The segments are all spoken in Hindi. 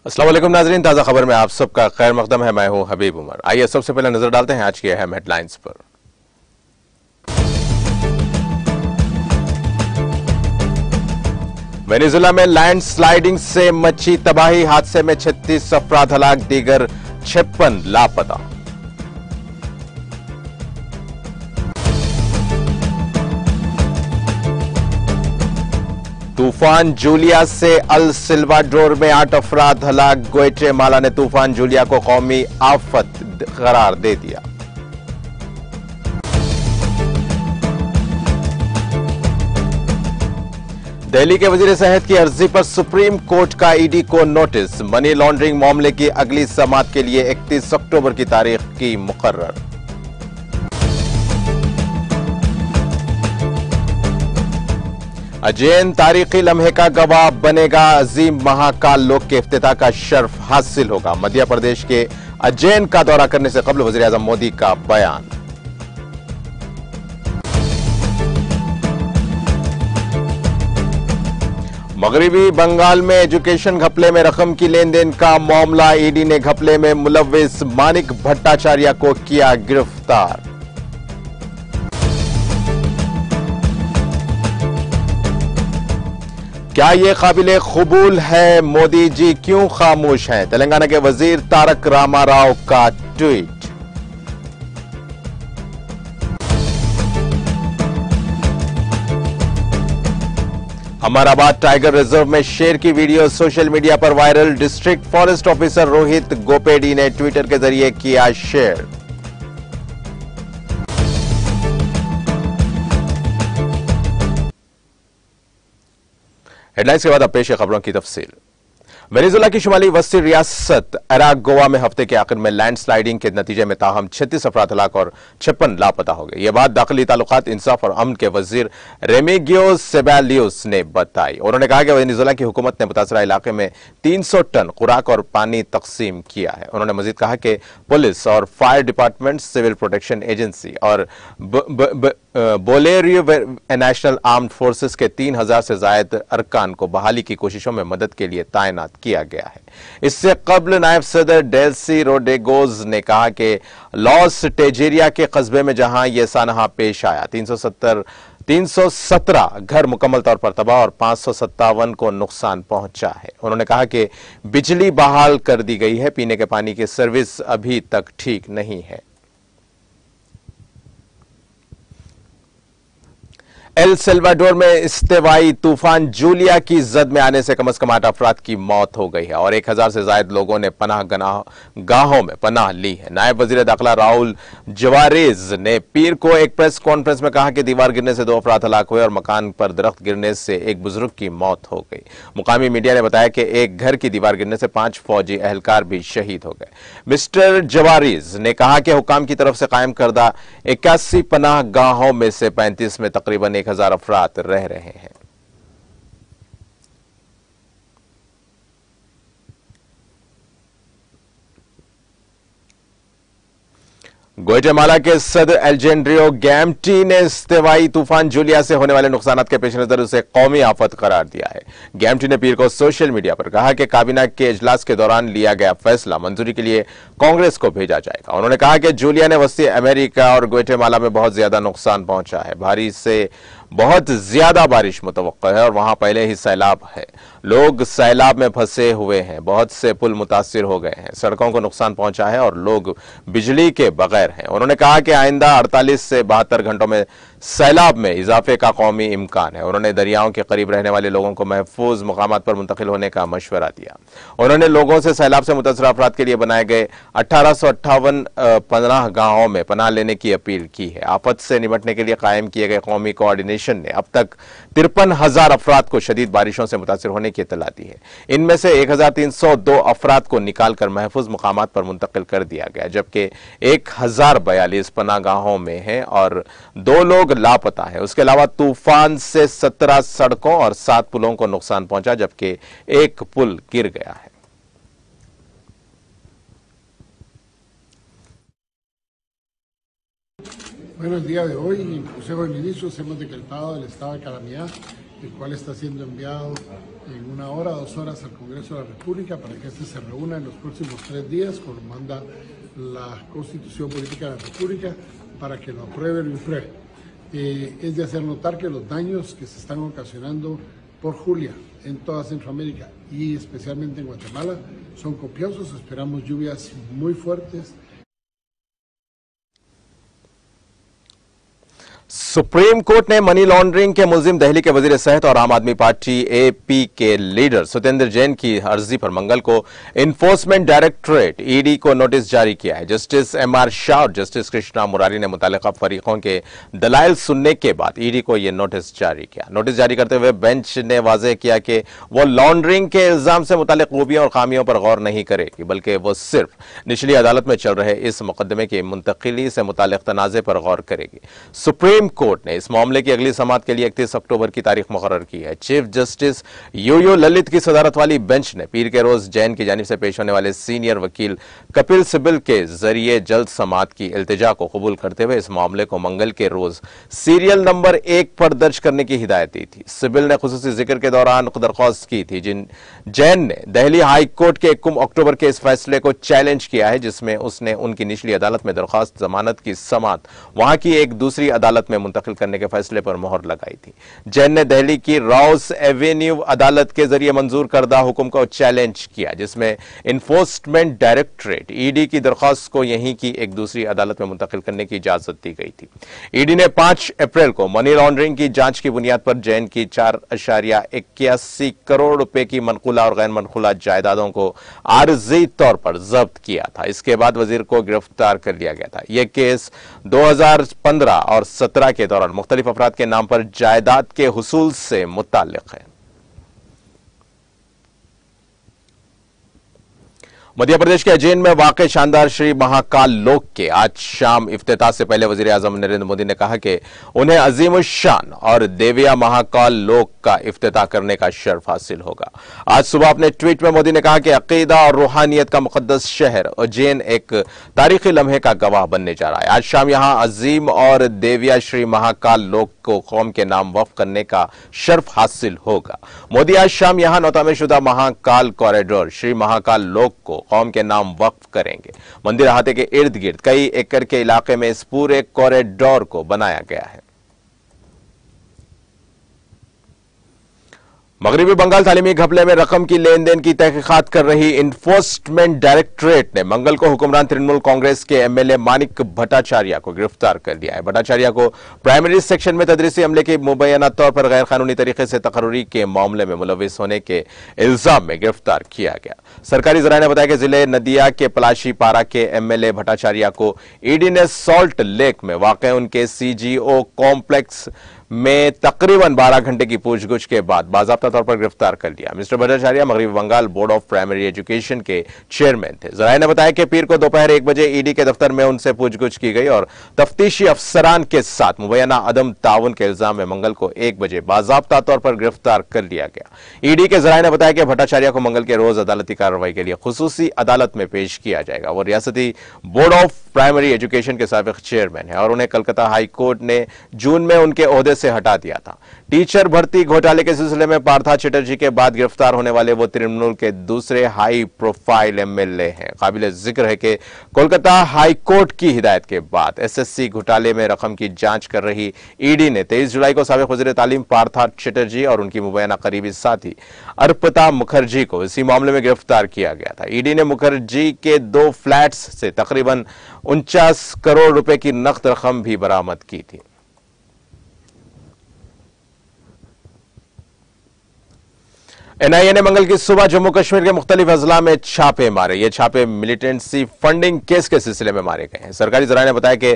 अस्सलाम वालेकुम नाजरीन, ताज़ा खबर में आप सबका खैर मकदम है। मैं हूं हबीब उमर। आइए सबसे पहले नजर डालते हैं आज की अहम हेडलाइंस पर। वेनेजुएला में लैंड स्लाइडिंग से मची तबाही, हादसे में 36 अफराद हलाक, दीगर 56 लापता। तूफान जूलिया से अल सिल्वाडोर में 8 अफराद हलाक, ग्वाटेमाला ने तूफान जूलिया को कौमी आफत करार दे दिया। दिल्ली के वजीर सेहत की अर्जी पर सुप्रीम कोर्ट का ईडी को नोटिस, मनी लॉन्ड्रिंग मामले की अगली समाअत के लिए 31 अक्टूबर की तारीख की मुकर्रर। अजैन तारीखी लम्हे का गवाह बनेगा, अजीम महाकाल लोक के इफ्तिताह का शर्फ हासिल होगा। मध्य प्रदेश के अजैन का दौरा करने से कबल वज़ीर आज़म मोदी का बयान। मगरिबी बंगाल में एजुकेशन घपले में रकम की लेन देन का मामला, ईडी ने घपले में मुलव्विस मानिक भट्टाचार्य को किया गिरफ्तार। क्या ये काबिले कबूल है, मोदी जी क्यों खामोश हैं? तेलंगाना के वजीर तारक रामाराव का ट्वीट। अमराबाद टाइगर रिजर्व में शेर की वीडियो सोशल मीडिया पर viral, district forest officer Rohit Gopedi ने ट्विटर के जरिए किया शेयर। हेडलाइंस के बाद अब पेश है खबरों की तफसील। वेनेजुएला की शुमाली वस्ती रियासत अरागोवा में हफ्ते के आखिर में लैंडस्लाइडिंग के नतीजे में ताहम 36 अफराद हलाक और 56 लापता हो गए। यह बात दाखिली ताल्लुकात, इंसाफ और अमन के वजीर रेमिगियो सेबालियोस ने बताई। उन्होंने कहा कि वेनेजुएला की हुकूमत ने मुतासरा इलाके में 300 टन खुराक और पानी तकसीम किया है। उन्होंने मजीद कहा कि पुलिस और fire department, civil protection agency और बोलेरियो नेशनल आर्म्ड फोर्सेस के 3000 से जायद अरकान को बहाली की कोशिशों में मदद के लिए तैनात किया गया है। इससे कबल नायब सदर डेल्सी रोड्रिगोज ने कहा कि लॉस टेजेरिया के कस्बे में जहां यह सानहा पेश आया, 317 घर मुकम्मल तौर पर तबाह और 557 को नुकसान पहुंचा है। उन्होंने कहा कि बिजली बहाल कर दी गई है, पीने के पानी की सर्विस अभी तक ठीक नहीं है। एल सेल्वाडोर में इस्तेवाई तूफान जूलिया की जद में आने से कम से कम 8 अफराद की मौत हो गई है और 1000 से ज्यादा लोगों ने पनाह गाहों में पनाह ली है। नायब वजीर दाखिला राहुल जवारेज ने पीर को एक प्रेस कॉन्फ्रेंस में कहा कि दीवार गिरने से 2 अफराद हलाक हुए और मकान पर दरख्त गिरने से एक बुजुर्ग की मौत हो गई। मुकामी मीडिया ने बताया कि एक घर की दीवार गिरने से 5 फौजी एहलकार भी शहीद हो गए। मिस्टर जवारेज ने कहा कि हुकाम की तरफ से कायम करदा 81 पनाह गाहों में से 35 में तकरीबन 1000 अफराद रह रहे हैं। ग्वाटेमाला के सदर एल्जेंड्रियो गैम्टी ने इस्तेवाई तूफान जूलिया से होने वाले नुकसानात के पेश नजर उसे कौमी आफत करार दिया है। गैम्टी ने पीर को सोशल मीडिया पर कहा कि काबीना के इजलास के दौरान लिया गया फैसला मंजूरी के लिए कांग्रेस को भेजा जाएगा। उन्होंने कहा कि जूलिया ने वस्ती अमेरिका और ग्वाटेमाला में बहुत ज्यादा नुकसान पहुंचा है। भारी से बहुत ज्यादा बारिश मुतवक्का है और वहां पहले ही सैलाब है। लोग सैलाब में फंसे हुए हैं, बहुत से पुल मुतासिर हो गए हैं, सड़कों को नुकसान पहुंचा है और लोग बिजली के बगैर हैं। उन्होंने कहा कि आइंदा 48 से 72 घंटों में सैलाब में इजाफे का कौमी इम्कान है। उन्होंने दरियाओं के करीब रहने वाले लोगों को महफूज मकामात पर मुंतकिल होने का मशवरा दिया। उन्होंने लोगों से सैलाब से मुतासर अफराद के लिए बनाए गए 1858 पनाह गाहों में पनाह लेने की अपील की है। आफत से निपटने के लिए कायम किए गए कौमी कोऑर्डिनेशन ने अब तक 53,000 अफराद को शदीद बारिशों से मुतासर होने की इत्तला दी है। इनमें से 1302 अफराद को निकाल कर महफूज मकामात पर मुंतकिल कर दिया गया, जबकि 1042 पनाह गाहों में है और 2 लोग लापता है। उसके अलावा तूफान से 17 सड़कों और 7 पुलों को नुकसान पहुंचा, जबकि एक पुल गिर गया है। Bueno, el día de hoy, en el Consejo de Ministros hemos decretado el estado de calamidad el cual está siendo enviado en 1 hora, 2 horas al Congreso de la República para que se reúna en los próximos 3 días, como manda la Constitución Política de la República, para que lo apruebe o lo impruebe. Es de hacer notar que los daños que se están ocasionando por Julia en toda Centroamérica y especialmente en Guatemala son copiosos. Esperamos lluvias muy fuertes. Supreme court ने मनी लॉन्ड्रिंग के मुलजिम दिल्ली के वजीर सेहत और आम आदमी पार्टी एपी के लीडर सत्येंद्र जैन की अर्जी पर मंगल को इन्फोर्समेंट डायरेक्टरेट ईडी को नोटिस जारी किया है। जस्टिस एमआर शाह और जस्टिस कृष्णा मुरारी ने मुतालिका फरीकों के दलाइल सुनने के बाद ईडी को यह नोटिस जारी किया। नोटिस जारी करते हुए बेंच ने वाज़ेह किया कि वो लॉन्ड्रिंग के इल्जाम से मुतालिक खूबियों और खामियों पर गौर नहीं करेगी, बल्कि वो सिर्फ निचली अदालत में चल रहे इस मुकदमे की मुंतकिली से मुतालिक तनाज़े पर गौर करेगी। सुप्रीम कोर्ट ने इस मामले की अगली समाअत के लिए 31 अक्टूबर की तारीख मुकर्रर की है। चीफ जस्टिस यूयू ललित की सदारत वाली बेंच ने पीर के रोज जैन की जानिब से पेश होने वाले सीनियर वकील कपिल सिब्बल के जरिए जल्द समाअत की इल्तिजा को कबूल करते हुए इस मामले को मंगल के रोज सीरियल नंबर 1 पर दर्ज करने की हिदायत दी थी। सिब्बल ने खुसूसी जिक्र के दौरान दरख्वास्त की थी, जैन ने दिल्ली हाई कोर्ट के 1 अक्टूबर के इस फैसले को चैलेंज किया है, जिसमें उसने उनकी निचली अदालत में दरख्वास्त जमानत की समाअत वहां की एक दूसरी अदालत में मुंतकिल करने के फैसले पर मोहर लगाई थी। जैन ने दिल्ली की राउस एवेन्यू अदालत के जरिए मंजूर करदा हुक्म को चैलेंज किया, जिसमें इन्फोर्समेंट डायरेक्टरेट ईडी की दरख्वास्त को यहीं की एक दूसरी अदालत में मुंतकिल करने की इजाजत दी गई थी। ईडी ने 5 अप्रैल को मनी लॉन्ड्रिंग की जांच की बुनियाद पर जैन की 4.81 करोड़ रुपए की मनकुला और गैर मनकुला जायदादों को आरजी तौर पर जब्त किया था। इसके बाद वजीर को गिरफ्तार कर लिया गया था। यह केस 2015 और 17 के दौरान मुख्तलिफ अफराद के नाम पर जायदाद के हुसूल से मुताल्लिक है। मध्य प्रदेश के उज्जैन में वाक़ शानदार श्री महाकाल लोक के आज शाम इफ्तिताह से पहले वज़ीर आज़म नरेंद्र मोदी ने कहा कि उन्हें अजीमुश्शान और देविया महाकाल लोक का इफ्तिताह करने का शर्फ हासिल होगा। आज सुबह अपने ट्वीट में मोदी ने कहा कि अकीदा और रूहानियत का मुक़द्दस शहर उज्जैन एक तारीखी लम्हे का गवाह बनने जा रहा है। आज शाम यहां अजीम और देविया श्री महाकाल लोक को कौम के नाम वक्फ करने का शर्फ हासिल होगा। मोदी आज शाम यहां नौतामीशुदा महाकाल कॉरिडोर श्री महाकाल लोक को कौम के नाम वक्फ करेंगे। मंदिर अहाते के इर्द गिर्द कई एकड़ के इलाके में इस पूरे कॉरिडोर को बनाया गया है। मगरबी बंगाल तालीमी घपले में रकम की लेन देन की तहकीकात कर रही इन्फोर्समेंट डायरेक्टरेट ने मंगल को हुक्मरान तृणमूल कांग्रेस के एमएलए मानिक भट्टाचार्य को गिरफ्तार कर लिया है। भट्टाचार्य को प्राइमरी सेक्शन में तदरीसी अमले की मुबैना तौर पर गैर कानूनी तरीके से तकर्री के मामले में मुलविस होने के इल्जाम में गिरफ्तार किया गया। सरकारी जराये ने बताया कि जिले नदिया के पलाशी पारा के एमएलए भट्टाचार्य को ईडी ने सॉल्ट लेक में वाक़ उनके सीजीओ कॉम्प्लेक्स में तकरीबन 12 घंटे की पूछगछ के बाद बाज़ाब्ता तौर पर गिरफ्तार कर लिया। मिस्टर भट्टाचार्य मगरबी Bengal board of primary education के चेयरमैन थे। जराये ने बताया कि पीर को दोपहर 1 बजे ईडी के दफ्तर में उनसे पूछगछ की गई और तफ्तीशी अफसरान के साथ मुबैना अदम ताउन के इल्जाम में मंगल को 1 बजे बाज़ाब्ता तौर पर गिरफ्तार कर लिया गया। ईडी के जराये ने बताया कि भट्टाचार्य को मंगल के रोज अदालती कार्रवाई के लिए खुसूसी अदालत में पेश किया जाएगा। वो रियासती बोर्ड ऑफ प्राइमरी एजुकेशन के साबिक चेयरमैन है और उन्हें कलकत्ता हाई कोर्ट ने जून में उनके ओहदे से हटा दिया था। टीचर भर्ती घोटाले के सिलसिले में पार्था चटर्जी के बाद गिरफ्तार होने वाले वो तृणमूल के दूसरे हाई प्रोफाइल एमएलए हैं। काबिल जिक्र है कि कोलकाता हाई कोर्ट की हिदायत के बाद एसएससी घोटाले में रकम की जांच कर रही ईडी ने 23 जुलाई को साबिक वज़ीर तालीम पार्था चटर्जी और उनकी मुबैना करीबी साथी अर्पिता मुखर्जी को इसी मामले में गिरफ्तार किया गया था। ईडी ने मुखर्जी के 2 फ्लैट्स से तकरीबन 49 करोड़ रुपए की नकद रकम भी बरामद की थी। एनआईए ने मंगल की सुबह जम्मू कश्मीर के मुख्तलिफ अजला में छापे मारे। ये छापे मिलिटेंसी फंडिंग केस के सिलसिले में मारे गए हैं। सरकारी जराये ने बताया कि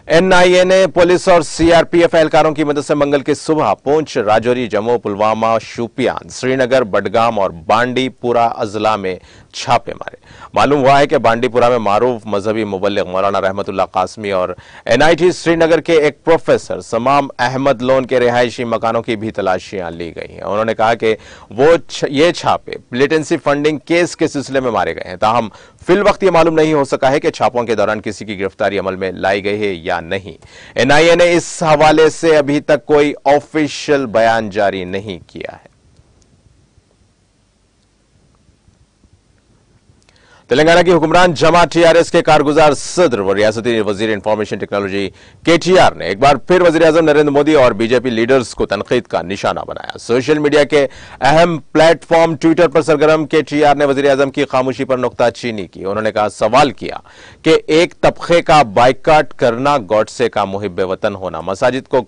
एनआईए ने पुलिस और सीआरपीएफ एहलकारों की मदद से मंगल की सुबह पुंछ, राजौरी, जम्मू, पुलवामा, शोपियान, श्रीनगर, बडगाम और बांडीपुरा अजला में छापे मारे। मालूम हुआ है कि बांडीपुरा में मारूफ मजहबी मुबल्लिग मौलाना रहमतुल्लाह कासमी और एनआईटी श्रीनगर के एक प्रोफेसर समाम अहमद लोन के रिहायशी मकानों की भी तलाशियां ली गई हैं। उन्होंने कहा कि ये छापे मिलिटेंसी फंडिंग केस के सिलसिले में मारे गए हैं। ताहम फिल वक्त ये मालूम नहीं हो सका है कि छापों के दौरान किसी की गिरफ्तारी अमल में लाई गई है या या नहीं। एनआईए ने इस हवाले से अभी तक कोई ऑफिशियल बयान जारी नहीं किया है। तेलंगाना की हुक्मरान जमात टीआरएस के कारगुजार सदर व रियासती वजीर इंफॉर्मेशन टेक्नोलॉजी केटीआर ने एक बार फिर वजीर-ए-आजम नरेंद्र मोदी और बीजेपी लीडर्स को तनकीद का निशाना बनाया। सोशल मीडिया के अहम प्लेटफॉर्म ट्विटर पर सरगर्म केटीआर ने वजीर-ए-आजम की खामोशी पर नुक्ताचीनी की। उन्होंने कहा, सवाल किया कि एक तबके का बाइकाट करना गॉडसे का मुहिब्बे वतन होना, मसाजिद को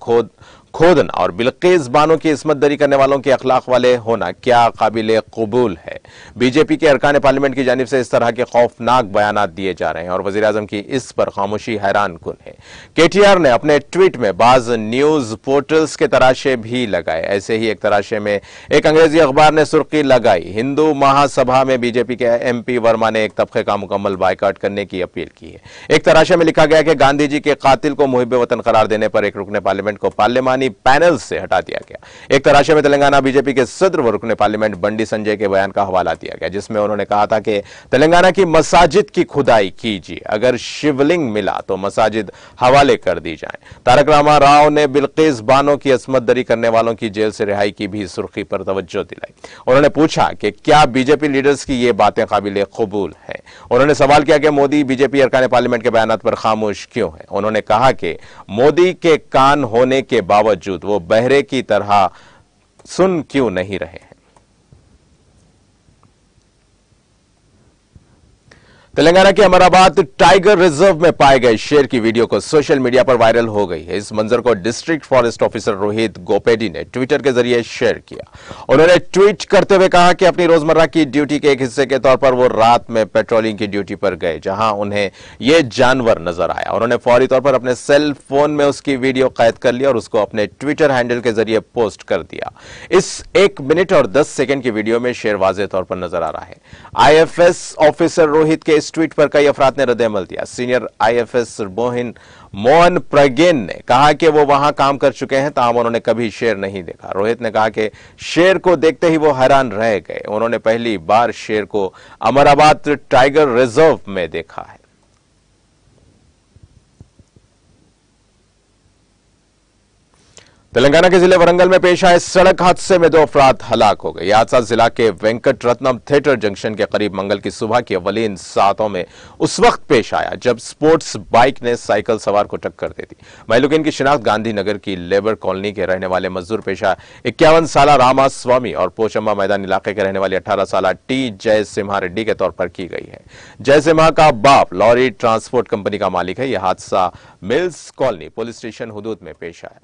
खोदना और बिल्किस बानो की इस्मत दरी करने वालों के अखलाक वाले होना क्या काबिले कबूल है। बीजेपी के अरकान पार्लियामेंट की जानिब से इस तरह के खौफनाक बयानात दिए जा रहे हैं और वजीर आजम की इस पर खामोशी हैरान कुन है। केटीआर ने अपने ट्वीट में बाज न्यूज पोर्टल्स के तराशे भी लगाए। ऐसे ही एक तराशे में एक अंग्रेजी अखबार ने सुर्खी लगाई, हिंदू महासभा में बीजेपी के एमपी वर्मा ने एक तबके का मुकम्मल बाइकाट करने की अपील की है। एक तराशे में लिखा गया कि गांधी जी के कातिल को मुहिब्बे वतन करार देने पर एक रुकने पार्लियामेंट को पार्लियामानी पैनल से हटा दिया गया। एक तराशे में तेलंगाना बीजेपी के सदर व रुकने पार्लियामेंट बंडी संजय के बयान का हवाला दिया गया, जिसमें उन्होंने कहा था कि तेलंगाना की मसाजिद की खुदाई कीजिए, अगर शिवलिंग मिला तो मसाजिद हवाले कर दी जाए। तारक रामा राव ने बिल्किस बानो की अस्मत दरी करने वालों की जेल से रिहाई की भी सुर्खी पर तवज्जो दिलाई। उन्होंने पूछा कि क्या बीजेपी लीडर्स की ये बातें काबिले कबूल है। उन्होंने सवाल किया कि मोदी बीजेपी अरकान पार्लियामेंट के बयानात पर खामोश क्यों है। उन्होंने कहा कि मोदी के कान होने के बावजूद वो बहरे की तरह सुन क्यों नहीं रहे हैं। तेलंगाना के अमराबाद टाइगर रिजर्व में पाए गए शेर की वीडियो को सोशल मीडिया पर वायरल हो गई है। इस मंजर को district forest officer Rohit Gopedi ने ट्विटर के जरिए शेयर किया। उन्होंने ट्वीट करते हुए कहा कि अपनी रोजमर्रा की ड्यूटी के एक हिस्से के तौर पर वो रात में पेट्रोलिंग की ड्यूटी पर गए, जहां उन्हें यह जानवर नजर आया। उन्होंने फौरी तौर पर अपने सेल फोन में उसकी वीडियो कैद कर लिया और उसको अपने ट्विटर हैंडल के जरिए पोस्ट कर दिया। इस 1 मिनट और 10 सेकंड की वीडियो में शेर वाज़ेह तौर पर नजर आ रहा है। आईएफएस ऑफिसर रोहित के ट्वीट पर कई अफराद ने रद्द-ए-अमल दिया। सीनियर आईएफएस मोहन प्रगेन ने कहा कि वो वहां काम कर चुके हैं, ताहम उन्होंने कभी शेर नहीं देखा। रोहित ने कहा कि शेर को देखते ही वो हैरान रह गए। उन्होंने पहली बार शेर को अमराबाद टाइगर रिजर्व में देखा है। तेलंगाना के जिले वरंगल में पेश आए सड़क हादसे में 2 अफराद हलाक हो गए। यह हादसा जिला के वेंकट रत्नम थिएटर जंक्शन के करीब मंगल की सुबह की अवलीन सातों में उस वक्त पेश आया जब स्पोर्ट्स बाइक ने साइकिल सवार को टक्कर दे दी। महिलुकीन की शिनाख्त गांधीनगर की लेबर कॉलोनी के रहने वाले मजदूर पेशा 51 साल रामा स्वामी और पोचम्बा मैदान इलाके के रहने वाले 18 साल टी जय सिम्हा रेड्डी के तौर पर की गई है। जय सिम्हा का बाप लॉरी ट्रांसपोर्ट कंपनी का मालिक है। यह हादसा मिल्स कॉलोनी पुलिस स्टेशन हुदूद में पेश आया।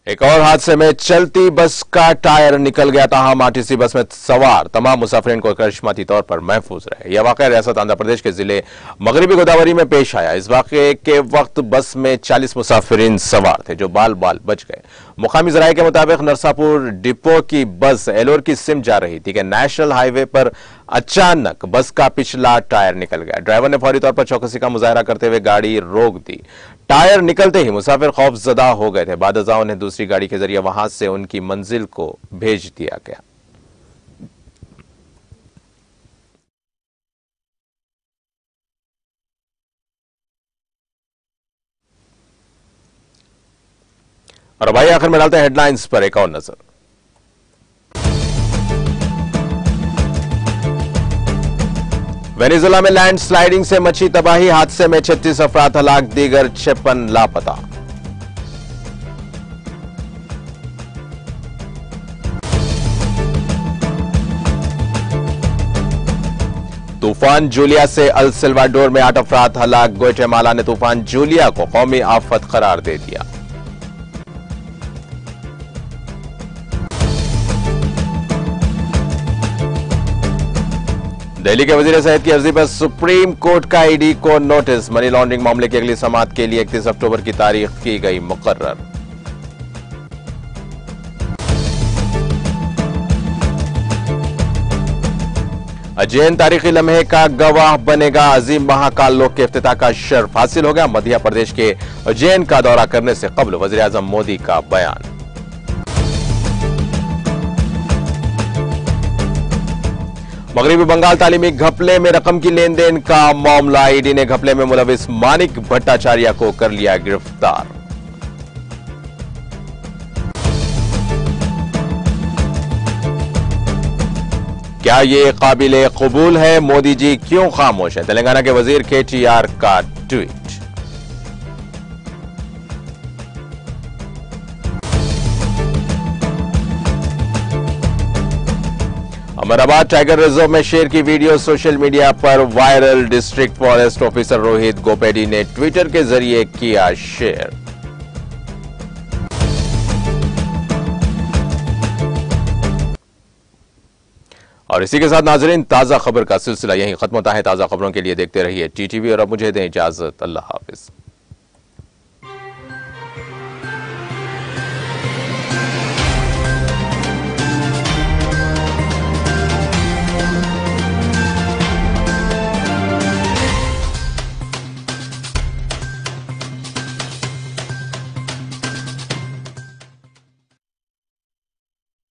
एक और हादसे में चलती बस का टायर निकल गया था। आरटीसी बस में सवार तमाम मुसाफिरीन को करिश्माती तौर पर महफूज रहे। यह वाकया रियासत आंध्र प्रदेश के जिले मगरबी गोदावरी में पेश आया। इस वाकये के वक्त बस में 40 मुसाफिरीन सवार थे जो बाल बाल बच गए। मुकामी जराये के मुताबिक नरसापुर डिपो की बस एलोर की सिम जा रही थी कि नेशनल हाईवे पर अचानक बस का पिछला टायर निकल गया। ड्राइवर ने फौरी तौर पर चौकसी का मुजाहरा करते हुए गाड़ी रोक दी। टायर निकलते ही मुसाफिर खौफजदा हो गए थे। बादशाह उन्हें दूसरी गाड़ी के जरिए वहां से उनकी मंजिल को भेज दिया गया। और भाई आखिर में डालते हैं हेडलाइंस पर एक और नजर। वेनेजुएला में लैंड स्लाइडिंग से मची तबाही, हादसे में 36 अफराद हलाक, दीगर 56 लापता। तूफान जूलिया से अल सल्वाडोर में 8 अफराद हलाक, ग्वाटेमाला ने तूफान जूलिया को कौमी आफत करार दे दिया। दिल्ली के वजीर सेहत की अर्जी पर सुप्रीम कोर्ट का ईडी को नोटिस, मनी लॉन्ड्रिंग मामले की अगली समाअत के लिए 31 अक्टूबर की तारीख की गई मुकर्रर। अजैन तारीखी लम्हे का गवाह बनेगा, अजीम महाकाल लोक के इफ्तिताह का शर्फ हासिल हो गया। मध्य प्रदेश के उज्जैन का दौरा करने से कबल वजीर आजम मोदी का बयान। मगरबी बंगाल तालीमी घपले में रकम की लेन देन का मामला। ईडी ने घपले में मुलविस मानिक भट्टाचार्य को कर लिया गिरफ्तार। क्या ये काबिले कबूल है? मोदी जी क्यों खामोश हैं? तेलंगाना के वजीर KTR का ट्वीट। अमराबाद टाइगर रिजर्व में शेर की वीडियो सोशल मीडिया पर viral. District forest officer Rohit Gopedi ने ट्विटर के जरिए किया शेयर। और इसी के साथ नाजरीन, ताजा खबर का सिलसिला यहीं खत्म होता है। ताजा खबरों के लिए देखते रहिए TTV और अब मुझे दें इजाजत। अल्लाह हाफिज।